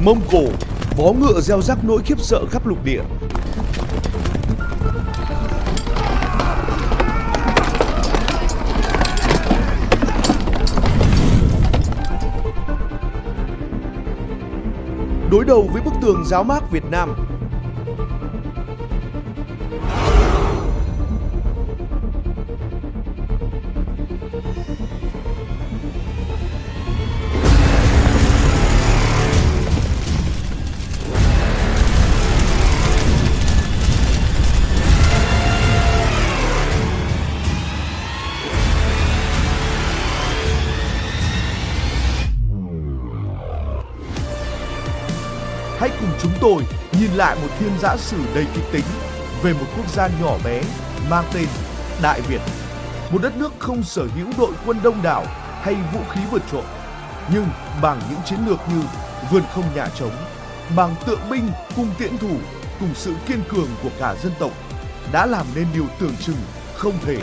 Mông Cổ, vó ngựa gieo rắc nỗi khiếp sợ khắp lục địa. Đối đầu với bức tường giáo mác Việt Nam. Hãy cùng chúng tôi nhìn lại một thiên giã sử đầy kịch tính về một quốc gia nhỏ bé mang tên Đại Việt. Một đất nước không sở hữu đội quân đông đảo hay vũ khí vượt trội, nhưng bằng những chiến lược như vườn không nhà trống, bằng tượng binh cùng tiễn thủ, cùng sự kiên cường của cả dân tộc, đã làm nên điều tưởng chừng không thể,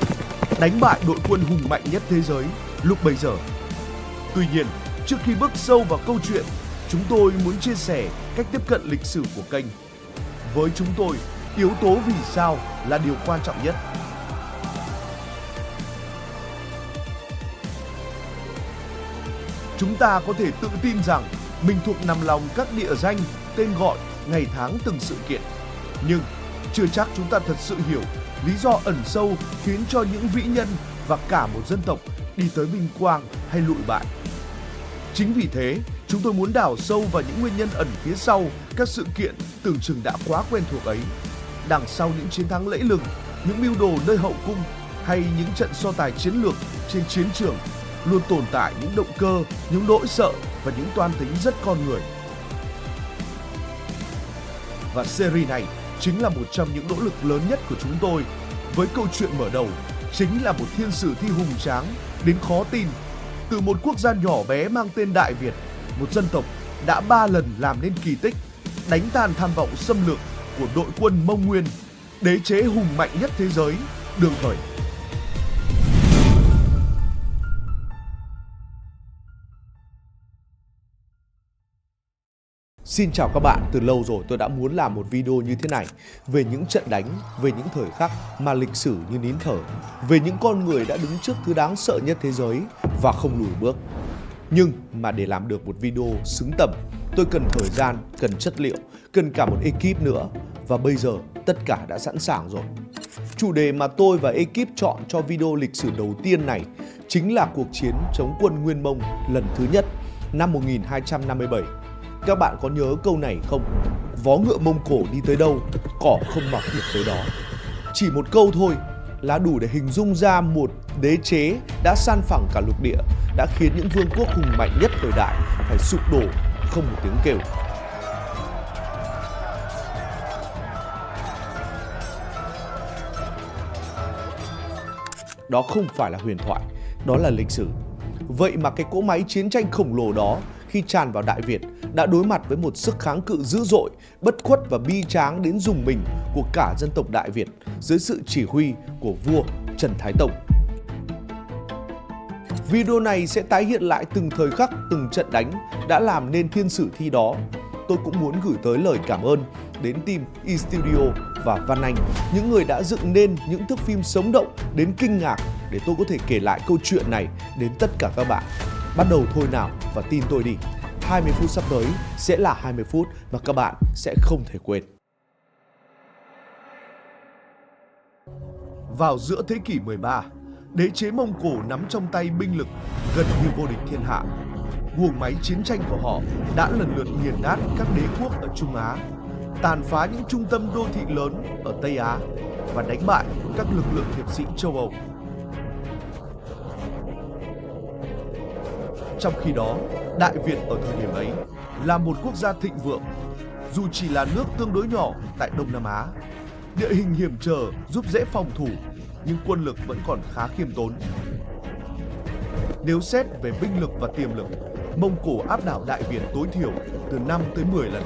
đánh bại đội quân hùng mạnh nhất thế giới lúc bấy giờ. Tuy nhiên, trước khi bước sâu vào câu chuyện, chúng tôi muốn chia sẻ cách tiếp cận lịch sử của kênh. Với chúng tôi, yếu tố vì sao là điều quan trọng nhất. Chúng ta có thể tự tin rằng mình thuộc nằm lòng các địa danh, tên gọi, ngày tháng từng sự kiện. Nhưng chưa chắc chúng ta thật sự hiểu lý do ẩn sâu khiến cho những vĩ nhân và cả một dân tộc đi tới vinh quang hay lụi bại. Chính vì thế, chúng tôi muốn đào sâu vào những nguyên nhân ẩn phía sau các sự kiện tưởng chừng đã quá quen thuộc ấy. Đằng sau những chiến thắng lẫy lừng, những mưu đồ nơi hậu cung hay những trận so tài chiến lược trên chiến trường luôn tồn tại những động cơ, những nỗi sợ và những toan tính rất con người. Và series này chính là một trong những nỗ lực lớn nhất của chúng tôi, với câu chuyện mở đầu chính là một thiên sử thi hùng tráng đến khó tin. Từ một quốc gia nhỏ bé mang tên Đại Việt, một dân tộc đã 3 lần làm nên kỳ tích, đánh tan tham vọng xâm lược của đội quân Mông Nguyên, đế chế hùng mạnh nhất thế giới, đương thời. Xin chào các bạn, từ lâu rồi tôi đã muốn làm một video như thế này về những trận đánh, về những thời khắc mà lịch sử như nín thở, về những con người đã đứng trước thứ đáng sợ nhất thế giới và không lùi bước. Nhưng mà để làm được một video xứng tầm, tôi cần thời gian, cần chất liệu, cần cả một ekip nữa. Và bây giờ tất cả đã sẵn sàng rồi. Chủ đề mà tôi và ekip chọn cho video lịch sử đầu tiên này chính là cuộc chiến chống quân Nguyên Mông lần thứ nhất năm 1257. Các bạn có nhớ câu này không? Vó ngựa Mông Cổ đi tới đâu, cỏ không mọc được tới đó. Chỉ một câu thôi là đủ để hình dung ra một đế chế đã san phẳng cả lục địa, đã khiến những vương quốc hùng mạnh nhất thời đại phải sụp đổ không một tiếng kêu. Đó không phải là huyền thoại, đó là lịch sử. Vậy mà cái cỗ máy chiến tranh khổng lồ đó khi tràn vào Đại Việt đã đối mặt với một sức kháng cự dữ dội, bất khuất và bi tráng đến rùng mình của cả dân tộc Đại Việt dưới sự chỉ huy của vua Trần Thái Tông. Video này sẽ tái hiện lại từng thời khắc, từng trận đánh đã làm nên thiên sử thi đó. Tôi cũng muốn gửi tới lời cảm ơn đến team eStudio và Văn Anh, những người đã dựng nên những thước phim sống động đến kinh ngạc để tôi có thể kể lại câu chuyện này đến tất cả các bạn. Bắt đầu thôi nào và tin tôi đi, 20 phút sắp tới sẽ là 20 phút mà các bạn sẽ không thể quên. Vào giữa thế kỷ 13, đế chế Mông Cổ nắm trong tay binh lực gần như vô địch thiên hạ. Guồng máy chiến tranh của họ đã lần lượt nghiền nát các đế quốc ở Trung Á, tàn phá những trung tâm đô thị lớn ở Tây Á và đánh bại các lực lượng hiệp sĩ châu Âu. Trong khi đó, Đại Việt ở thời điểm ấy là một quốc gia thịnh vượng. Dù chỉ là nước tương đối nhỏ tại Đông Nam Á, địa hình hiểm trở giúp dễ phòng thủ, nhưng quân lực vẫn còn khá khiêm tốn. Nếu xét về binh lực và tiềm lực, Mông Cổ áp đảo Đại Việt tối thiểu từ 5 tới 10 lần,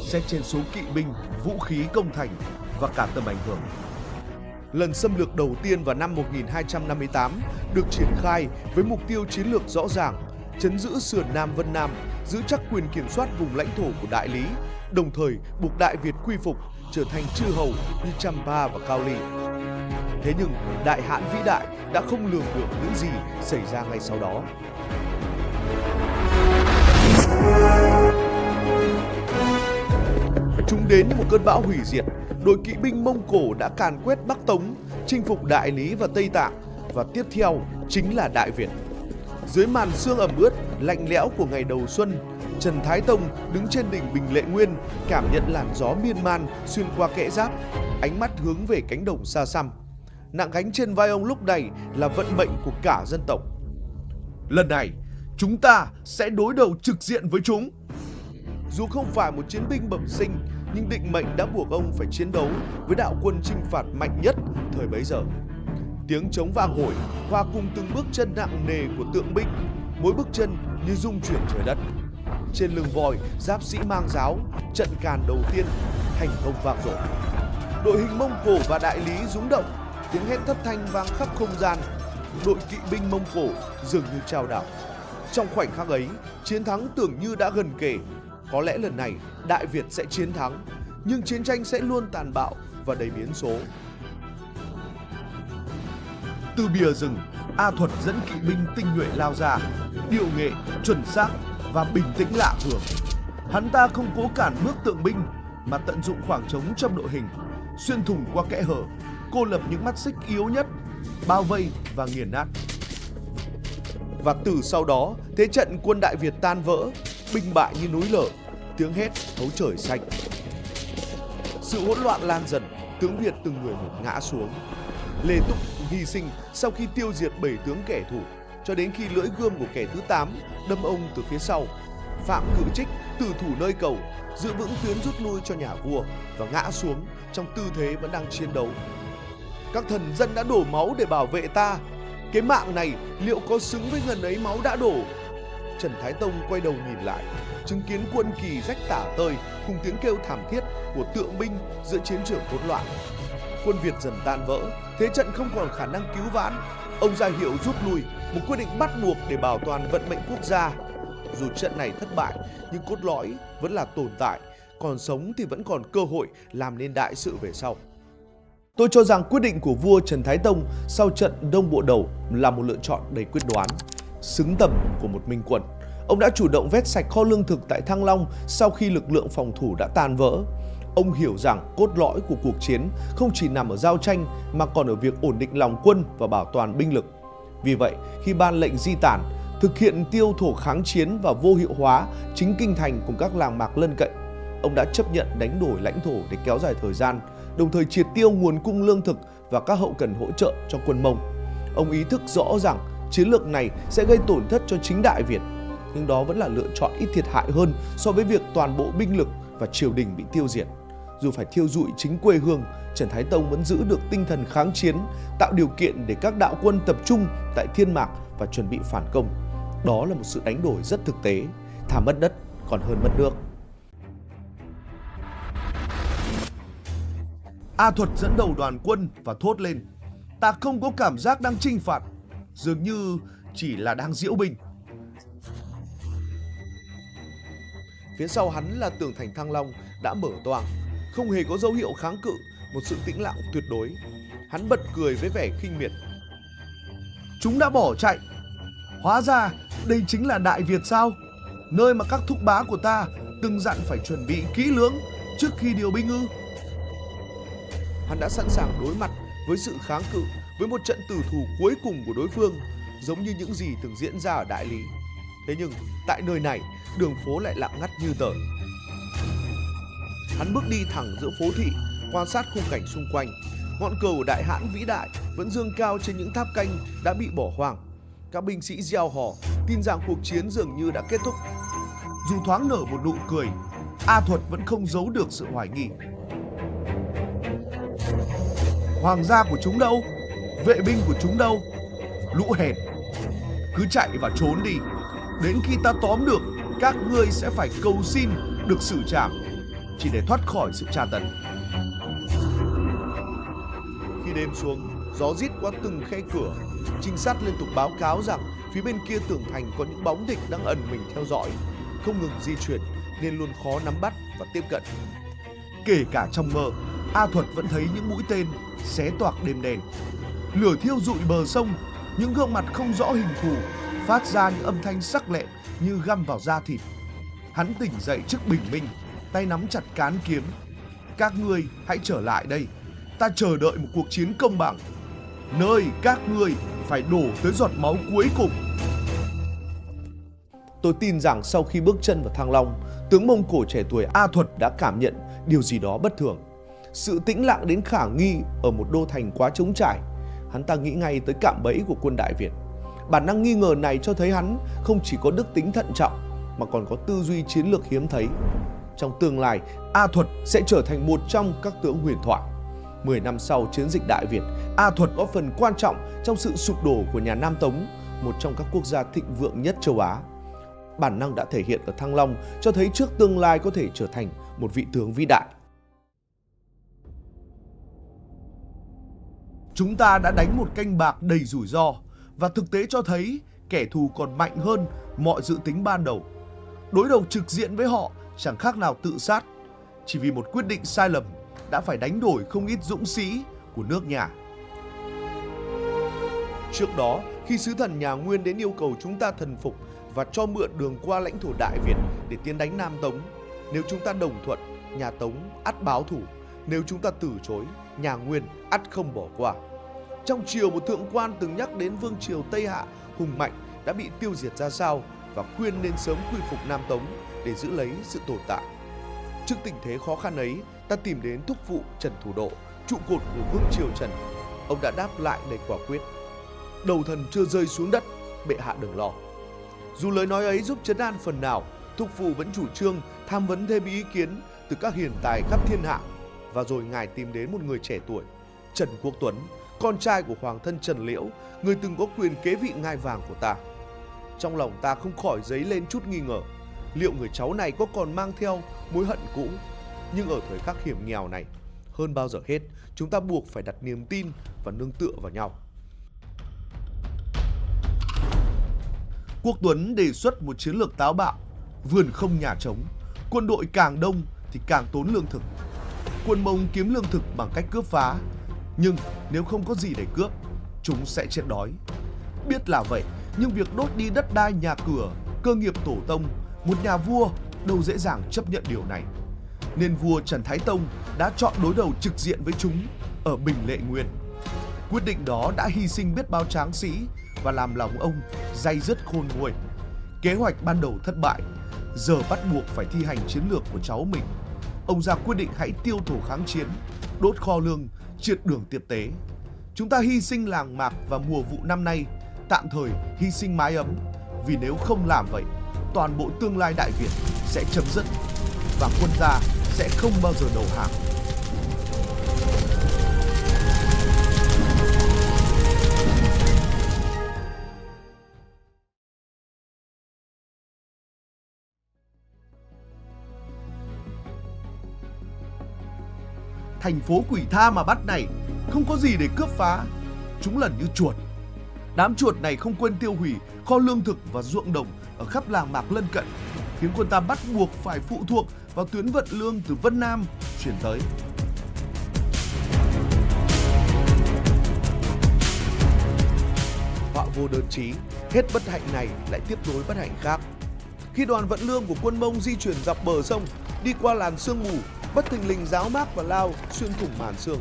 xét trên số kỵ binh, vũ khí công thành và cả tầm ảnh hưởng. Lần xâm lược đầu tiên vào năm 1258 được triển khai với mục tiêu chiến lược rõ ràng trấn giữ sườn Nam Vân Nam, giữ chắc quyền kiểm soát vùng lãnh thổ của Đại Lý, đồng thời buộc Đại Việt quy phục, trở thành chư hầu như Champa và Cao Ly. Thế nhưng Đại Hãn vĩ đại đã không lường được những gì xảy ra ngay sau đó. Chúng đến như một cơn bão hủy diệt. Đội kỵ binh Mông Cổ đã càn quét Bắc Tống, chinh phục Đại Lý và Tây Tạng, và tiếp theo chính là Đại Việt. Dưới màn sương ẩm ướt, lạnh lẽo của ngày đầu xuân, Trần Thái Tông đứng trên đỉnh Bình Lệ Nguyên, cảm nhận làn gió miên man xuyên qua kẽ giáp, ánh mắt hướng về cánh đồng xa xăm. Nặng gánh trên vai ông lúc này là vận mệnh của cả dân tộc. Lần này, chúng ta sẽ đối đầu trực diện với chúng. Dù không phải một chiến binh bẩm sinh, nhưng định mệnh đã buộc ông phải chiến đấu với đạo quân chinh phạt mạnh nhất thời bấy giờ. Tiếng trống vang hồi, hòa cùng từng bước chân nặng nề của tượng binh, mỗi bước chân như rung chuyển trời đất. Trên lưng voi, giáp sĩ mang giáo, trận càn đầu tiên thành công vang dội. Đội hình Mông Cổ và Đại Lý rúng động, tiếng hét thất thanh vang khắp không gian. Đội kỵ binh Mông Cổ dường như trao đảo. Trong khoảnh khắc ấy, chiến thắng tưởng như đã gần kề. Có lẽ lần này Đại Việt sẽ chiến thắng, nhưng chiến tranh sẽ luôn tàn bạo và đầy biến số. Từ bìa rừng, A Thuật dẫn kỵ binh tinh nhuệ lao ra, điệu nghệ, chuẩn xác và bình tĩnh lạ thường. Hắn ta không cố cản bước tượng binh, mà tận dụng khoảng trống trong đội hình, xuyên thủng qua kẽ hở, cô lập những mắt xích yếu nhất, bao vây và nghiền nát. Và từ sau đó, thế trận quân Đại Việt tan vỡ, binh bại như núi lở, tiếng hét thấu trời xanh. Sự hỗn loạn lan dần, tướng Việt từng người một ngã xuống. Lê Túc hy sinh sau khi tiêu diệt 7 tướng kẻ thù, cho đến khi lưỡi gươm của kẻ thứ 8 đâm ông từ phía sau. Phạm Cự Trích tử thủ nơi cầu, giữ vững tuyến rút lui cho nhà vua và ngã xuống trong tư thế vẫn đang chiến đấu. Các thần dân đã đổ máu để bảo vệ ta. Cái mạng này liệu có xứng với ngần ấy máu đã đổ? Trần Thái Tông quay đầu nhìn lại, chứng kiến quân kỳ rách tả tơi cùng tiếng kêu thảm thiết của tượng binh giữa chiến trường hỗn loạn. Quân Việt dần tan vỡ, thế trận không còn khả năng cứu vãn. Ông ra hiệu rút lui, một quyết định bắt buộc để bảo toàn vận mệnh quốc gia. Dù trận này thất bại, nhưng cốt lõi vẫn là tồn tại, còn sống thì vẫn còn cơ hội làm nên đại sự về sau. Tôi cho rằng quyết định của vua Trần Thái Tông sau trận Đông Bộ Đầu là một lựa chọn đầy quyết đoán, xứng tầm của một minh quân. Ông đã chủ động vét sạch kho lương thực tại Thăng Long sau khi lực lượng phòng thủ đã tan vỡ. Ông hiểu rằng cốt lõi của cuộc chiến không chỉ nằm ở giao tranh mà còn ở việc ổn định lòng quân và bảo toàn binh lực. Vì vậy, khi ban lệnh di tản, thực hiện tiêu thổ kháng chiến và vô hiệu hóa chính kinh thành cùng các làng mạc lân cận, ông đã chấp nhận đánh đổi lãnh thổ để kéo dài thời gian, đồng thời triệt tiêu nguồn cung lương thực và các hậu cần hỗ trợ cho quân Mông. Ông ý thức rõ rằng chiến lược này sẽ gây tổn thất cho chính Đại Việt, nhưng đó vẫn là lựa chọn ít thiệt hại hơn so với việc toàn bộ binh lực và triều đình bị tiêu diệt. Dù phải thiêu rụi chính quê hương, Trần Thái Tông vẫn giữ được tinh thần kháng chiến, tạo điều kiện để các đạo quân tập trung tại Thiên Mạc và chuẩn bị phản công. Đó là một sự đánh đổi rất thực tế, thà mất đất còn hơn mất nước. A Thuật dẫn đầu đoàn quân và thốt lên: "Ta không có cảm giác đang chinh phạt, dường như chỉ là đang diễu binh." Phía sau hắn là tường thành Thăng Long đã mở toang, không hề có dấu hiệu kháng cự, một sự tĩnh lặng tuyệt đối. Hắn bật cười với vẻ khinh miệt: "Chúng đã bỏ chạy. Hóa ra đây chính là Đại Việt sao? Nơi mà các thúc bá của ta từng dặn phải chuẩn bị kỹ lưỡng trước khi điều binh ư?" Hắn đã sẵn sàng đối mặt với sự kháng cự, với một trận tử thủ cuối cùng của đối phương, giống như những gì từng diễn ra ở Đại Lý. Thế nhưng tại nơi này, đường phố lại lặng ngắt như tờ. Hắn bước đi thẳng giữa phố thị, quan sát khung cảnh xung quanh. Ngọn cờ của Đại Hãn vĩ đại vẫn dương cao trên những tháp canh đã bị bỏ hoang. Các binh sĩ reo hò, tin rằng cuộc chiến dường như đã kết thúc. Dù thoáng nở một nụ cười, A Thuật vẫn không giấu được sự hoài nghi. Hoàng gia của chúng đâu? Vệ binh của chúng đâu? Lũ hèn, cứ chạy và trốn đi. Đến khi ta tóm được, các ngươi sẽ phải cầu xin được xử trảm, chỉ để thoát khỏi sự tra tấn. Khi đêm xuống, gió rít qua từng khe cửa. Trinh sát liên tục báo cáo rằng Phía bên kia tường thành có những bóng địch đang ẩn mình theo dõi, không ngừng di chuyển nên luôn khó nắm bắt và tiếp cận. Kể cả trong mơ, A Thuật vẫn thấy những mũi tên xé toạc đêm đen. Lửa thiêu rụi bờ sông, những gương mặt không rõ hình thù phát ra những âm thanh sắc lẹm như găm vào da thịt. Hắn tỉnh dậy trước bình minh, tay nắm chặt cán kiếm. Các ngươi hãy trở lại đây, ta chờ đợi một cuộc chiến công bằng, nơi các ngươi phải đổ tới giọt máu cuối cùng. Tôi tin rằng sau khi bước chân vào Thăng Long, tướng Mông Cổ trẻ tuổi A Thuật đã cảm nhận điều gì đó bất thường. Sự tĩnh lặng đến khả nghi ở một đô thành quá trống trải. Hắn ta nghĩ ngay tới cạm bẫy của quân Đại Việt. Bản năng nghi ngờ này cho thấy hắn không chỉ có đức tính thận trọng mà còn có tư duy chiến lược hiếm thấy. Trong tương lai, A Thuật sẽ trở thành một trong các tướng huyền thoại. 10 năm sau chiến dịch Đại Việt, A Thuật có phần quan trọng trong sự sụp đổ của nhà Nam Tống, một trong các quốc gia thịnh vượng nhất châu Á. Bản năng đã thể hiện ở Thăng Long cho thấy trước tương lai có thể trở thành một vị tướng vĩ đại. Chúng ta đã đánh một canh bạc đầy rủi ro và thực tế cho thấy kẻ thù còn mạnh hơn mọi dự tính ban đầu. Đối đầu trực diện với họ chẳng khác nào tự sát, chỉ vì một quyết định sai lầm đã phải đánh đổi không ít dũng sĩ của nước nhà. Trước đó, khi sứ thần nhà Nguyên đến yêu cầu chúng ta thần phục và cho mượn đường qua lãnh thổ Đại Việt để tiến đánh Nam Tống, nếu chúng ta đồng thuận, nhà Tống ắt báo thủ, nếu chúng ta từ chối, nhà Nguyên ắt không bỏ qua. Trong triều, một thượng quan từng nhắc đến vương triều Tây Hạ hùng mạnh đã bị tiêu diệt ra sao và khuyên nên sớm quy phục Nam Tống để giữ lấy sự tồn tại. Trước tình thế khó khăn ấy, ta tìm đến thúc phụ Trần Thủ Độ, trụ cột của vương triều Trần. Ông đã đáp lại đầy quả quyết: đầu thần chưa rơi xuống đất, bệ hạ đừng lo. Dù lời nói ấy giúp trấn an phần nào, thúc phụ vẫn chủ trương tham vấn thêm ý kiến từ các hiền tài khắp thiên hạ, và rồi ngài tìm đến một người trẻ tuổi, Trần Quốc Tuấn, con trai của hoàng thân Trần Liễu, người từng có quyền kế vị ngai vàng của ta. Trong lòng ta không khỏi dấy lên chút nghi ngờ, liệu người cháu này có còn mang theo mối hận cũ? Nhưng ở thời khắc hiểm nghèo này, hơn bao giờ hết, chúng ta buộc phải đặt niềm tin và nương tựa vào nhau. Quốc Tuấn đề xuất một chiến lược táo bạo: vườn không nhà trống, quân đội càng đông thì càng tốn lương thực. Quân Mông kiếm lương thực bằng cách cướp phá, nhưng nếu không có gì để cướp, chúng sẽ chết đói. Biết là vậy, nhưng việc đốt đi đất đai nhà cửa, cơ nghiệp tổ tông, một nhà vua đâu dễ dàng chấp nhận điều này. Nên vua Trần Thái Tông đã chọn đối đầu trực diện với chúng ở Bình Lệ Nguyên. Quyết định đó đã hy sinh biết bao tráng sĩ và làm lòng ông day dứt khôn nguôi. Kế hoạch ban đầu thất bại, giờ bắt buộc phải thi hành chiến lược của cháu mình. Ông ra quyết định hãy tiêu thổ kháng chiến, đốt kho lương, triệt đường tiếp tế. Chúng ta hy sinh làng mạc và mùa vụ năm nay, tạm thời hy sinh mái ấm, vì nếu không làm vậy, toàn bộ tương lai Đại Việt sẽ chấm dứt và quân ta sẽ không bao giờ đầu hàng. Thành phố quỷ tha mà bắt này không có gì để cướp phá, chúng lần như chuột. Đám chuột này không quên tiêu hủy kho lương thực và ruộng đồng ở khắp làng mạc lân cận, khiến quân ta bắt buộc phải phụ thuộc vào tuyến vận lương từ Vân Nam chuyển tới. Họa vô đơn chí, hết bất hạnh này lại tiếp nối bất hạnh khác. Khi đoàn vận lương của quân Mông di chuyển dọc bờ sông, đi qua làn sương mù, bất thình lình giáo mác và lao xuyên thủng màn sương.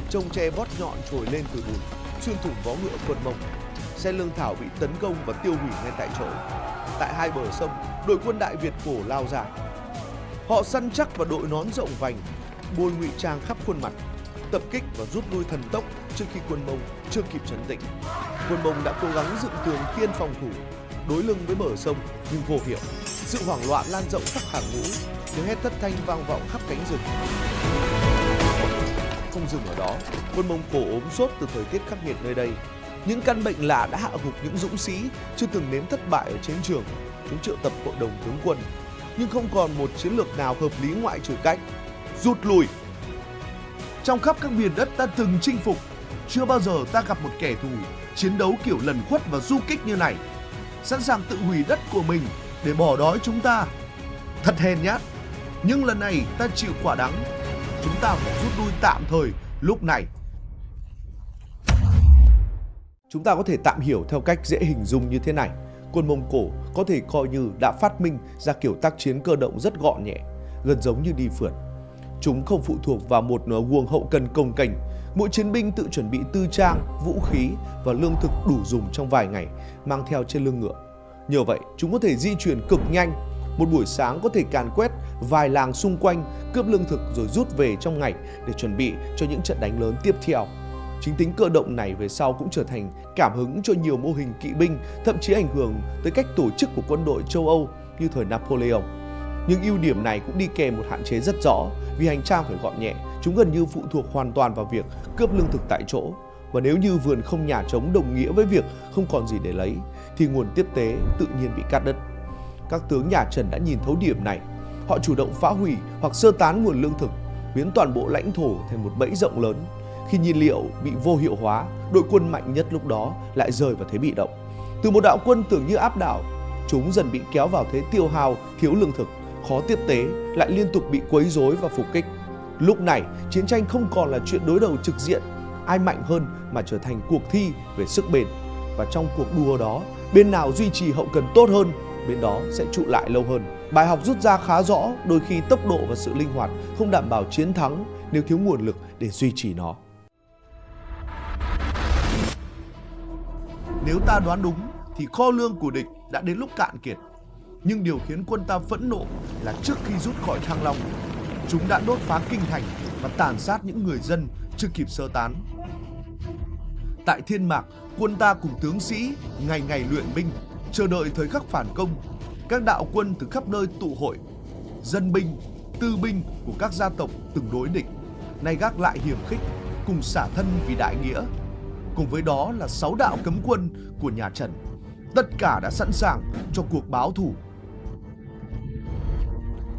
Trông tre vót nhọn trồi lên từ bùn, xuyên thủng vó ngựa quân Mông. Xe lương thảo bị tấn công và tiêu hủy ngay tại chỗ. Tại hai bờ sông, đội quân Đại Việt cổ lao ra. Họ săn chắc và đội nón rộng vành, bôi ngụy trang khắp khuôn mặt, tập kích và rút lui thần tốc trước khi quân Mông chưa kịp trấn tĩnh. Quân Mông đã cố gắng dựng tường kiên phòng thủ, đối lưng với bờ sông nhưng vô hiệu. Sự hoảng loạn lan rộng khắp hàng ngũ, tiếng hét thất thanh vang vọng khắp cánh rừng. Không dừng ở đó, quân Mông Cổ ốm sốt từ thời tiết khắc nghiệt nơi đây. Những căn bệnh lạ đã hạ gục những dũng sĩ chưa từng nếm thất bại ở chiến trường. Chúng triệu tập hội đồng tướng quân, nhưng không còn một chiến lược nào hợp lý ngoại trừ cách rút lui. Trong khắp các miền đất ta từng chinh phục, chưa bao giờ ta gặp một kẻ thù chiến đấu kiểu lần khuất và du kích như này. sẵn sàng tự hủy đất của mình để bỏ đói chúng ta. Thật hèn nhát, nhưng lần này ta chịu quả đắng. Chúng ta phải rút lui tạm thời lúc này. Chúng ta có thể tạm hiểu theo cách dễ hình dung như thế này. Quân Mông Cổ có thể coi như đã phát minh ra kiểu tác chiến cơ động rất gọn nhẹ, gần giống như đi phượt. Chúng không phụ thuộc vào một guồng hậu cần cồng kềnh. Mỗi chiến binh tự chuẩn bị tư trang, vũ khí và lương thực đủ dùng trong vài ngày, mang theo trên lưng ngựa. Nhờ vậy, chúng có thể di chuyển cực nhanh. Một buổi sáng có thể càn quét vài làng xung quanh, cướp lương thực rồi rút về trong ngày để chuẩn bị cho những trận đánh lớn tiếp theo. Chính tính cơ động này về sau cũng trở thành cảm hứng cho nhiều mô hình kỵ binh, thậm chí ảnh hưởng tới cách tổ chức của quân đội châu Âu như thời Napoleon. Nhưng ưu điểm này cũng đi kèm một hạn chế rất rõ, vì hành trang phải gọn nhẹ, chúng gần như phụ thuộc hoàn toàn vào việc cướp lương thực tại chỗ. Và nếu như vườn không nhà trống đồng nghĩa với việc không còn gì để lấy, thì nguồn tiếp tế tự nhiên bị cắt đứt. Các tướng nhà Trần đã nhìn thấu điểm này. Họ chủ động phá hủy hoặc sơ tán nguồn lương thực, biến toàn bộ lãnh thổ thành một bẫy rộng lớn. Khi nhiên liệu bị vô hiệu hóa, đội quân mạnh nhất lúc đó lại rơi vào thế bị động. Từ một đạo quân tưởng như áp đảo, chúng dần bị kéo vào thế tiêu hao, thiếu lương thực, khó tiếp tế, lại liên tục bị quấy rối và phục kích. Lúc này, chiến tranh không còn là chuyện đối đầu trực diện, ai mạnh hơn mà trở thành cuộc thi về sức bền. Và trong cuộc đua đó, bên nào duy trì hậu cần tốt hơn, bên đó sẽ trụ lại lâu hơn. Bài học rút ra khá rõ, đôi khi tốc độ và sự linh hoạt không đảm bảo chiến thắng nếu thiếu nguồn lực để duy trì nó. Nếu ta đoán đúng thì kho lương của địch đã đến lúc cạn kiệt. Nhưng điều khiến quân ta phẫn nộ là trước khi rút khỏi Thăng Long, chúng đã đốt phá kinh thành và tàn sát những người dân chưa kịp sơ tán. Tại Thiên Mạc, quân ta cùng tướng sĩ ngày ngày luyện binh, chờ đợi thời khắc phản công. Các đạo quân từ khắp nơi tụ hội, dân binh, tư binh của các gia tộc từng đối địch, nay gác lại hiềm khích, cùng xả thân vì đại nghĩa. Cùng với đó là 6 đạo cấm quân của nhà Trần. Tất cả đã sẵn sàng cho cuộc báo thù.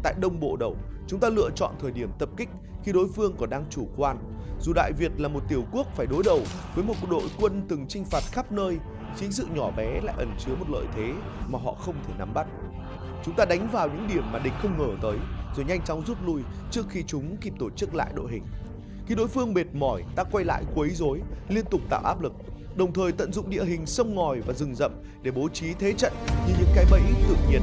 Tại Đông Bộ Đậu, chúng ta lựa chọn thời điểm tập kích khi đối phương còn đang chủ quan. Dù Đại Việt là một tiểu quốc phải đối đầu với một đội quân từng chinh phạt khắp nơi, chính sự nhỏ bé lại ẩn chứa một lợi thế mà họ không thể nắm bắt. Chúng ta đánh vào những điểm mà địch không ngờ tới, rồi nhanh chóng rút lui trước khi chúng kịp tổ chức lại đội hình. Khi đối phương mệt mỏi, ta quay lại quấy rối, liên tục tạo áp lực, đồng thời tận dụng địa hình sông ngòi và rừng rậm để bố trí thế trận như những cái bẫy tự nhiên.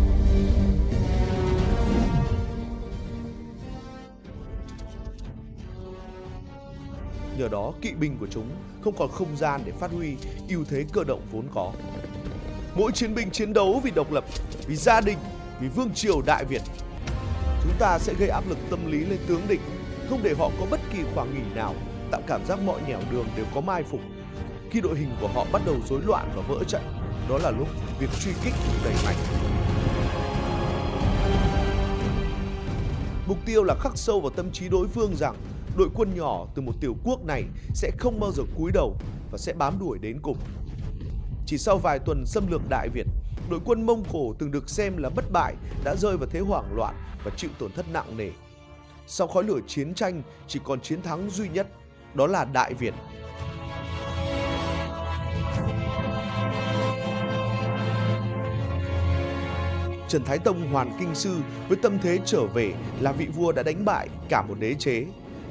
Nhờ đó, kỵ binh của chúng không còn không gian để phát huy ưu thế cơ động vốn có. Mỗi chiến binh chiến đấu vì độc lập, vì gia đình, vì vương triều Đại Việt. Chúng ta sẽ gây áp lực tâm lý lên tướng địch, không để họ có bất kỳ khoảng nghỉ nào, tạo cảm giác mọi nẻo đường đều có mai phục. Khi đội hình của họ bắt đầu rối loạn và vỡ trận, đó là lúc việc truy kích đẩy mạnh. Mục tiêu là khắc sâu vào tâm trí đối phương rằng đội quân nhỏ từ một tiểu quốc này sẽ không bao giờ cúi đầu và sẽ bám đuổi đến cùng. Chỉ sau vài tuần xâm lược Đại Việt, đội quân Mông Cổ từng được xem là bất bại đã rơi vào thế hoảng loạn và chịu tổn thất nặng nề. Sau khói lửa chiến tranh chỉ còn chiến thắng duy nhất, đó là Đại Việt. Trần Thái Tông hoàn kinh sư với tâm thế trở về là vị vua đã đánh bại cả một đế chế.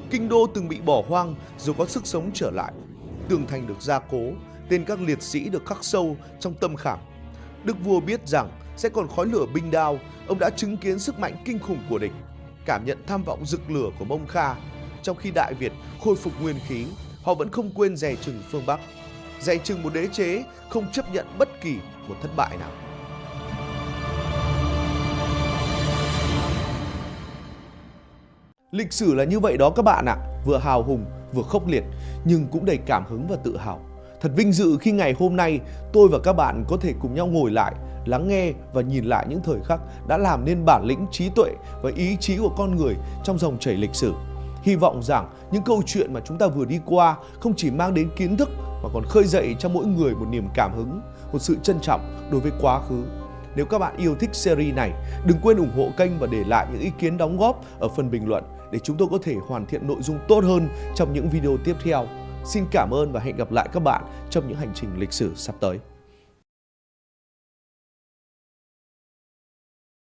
Kinh đô từng bị bỏ hoang rồi có sức sống trở lại. Tường thành được gia cố, tên các liệt sĩ được khắc sâu trong tâm khảm. Đức vua biết rằng sẽ còn khói lửa binh đao, ông đã chứng kiến sức mạnh kinh khủng của địch, cảm nhận tham vọng rực lửa của Mông Kha. Trong khi Đại Việt khôi phục nguyên khí, họ vẫn không quên dè chừng phương Bắc, dè chừng một đế chế không chấp nhận bất kỳ một thất bại nào. Lịch sử là như vậy đó các bạn ạ, vừa hào hùng, vừa khốc liệt, nhưng cũng đầy cảm hứng và tự hào. Thật vinh dự khi ngày hôm nay tôi và các bạn có thể cùng nhau ngồi lại, lắng nghe và nhìn lại những thời khắc đã làm nên bản lĩnh, trí tuệ và ý chí của con người trong dòng chảy lịch sử. Hy vọng rằng những câu chuyện mà chúng ta vừa đi qua không chỉ mang đến kiến thức mà còn khơi dậy cho mỗi người một niềm cảm hứng, một sự trân trọng đối với quá khứ. Nếu các bạn yêu thích series này, đừng quên ủng hộ kênh và để lại những ý kiến đóng góp ở phần bình luận để chúng tôi có thể hoàn thiện nội dung tốt hơn trong những video tiếp theo. Xin cảm ơn và hẹn gặp lại các bạn trong những hành trình lịch sử sắp tới.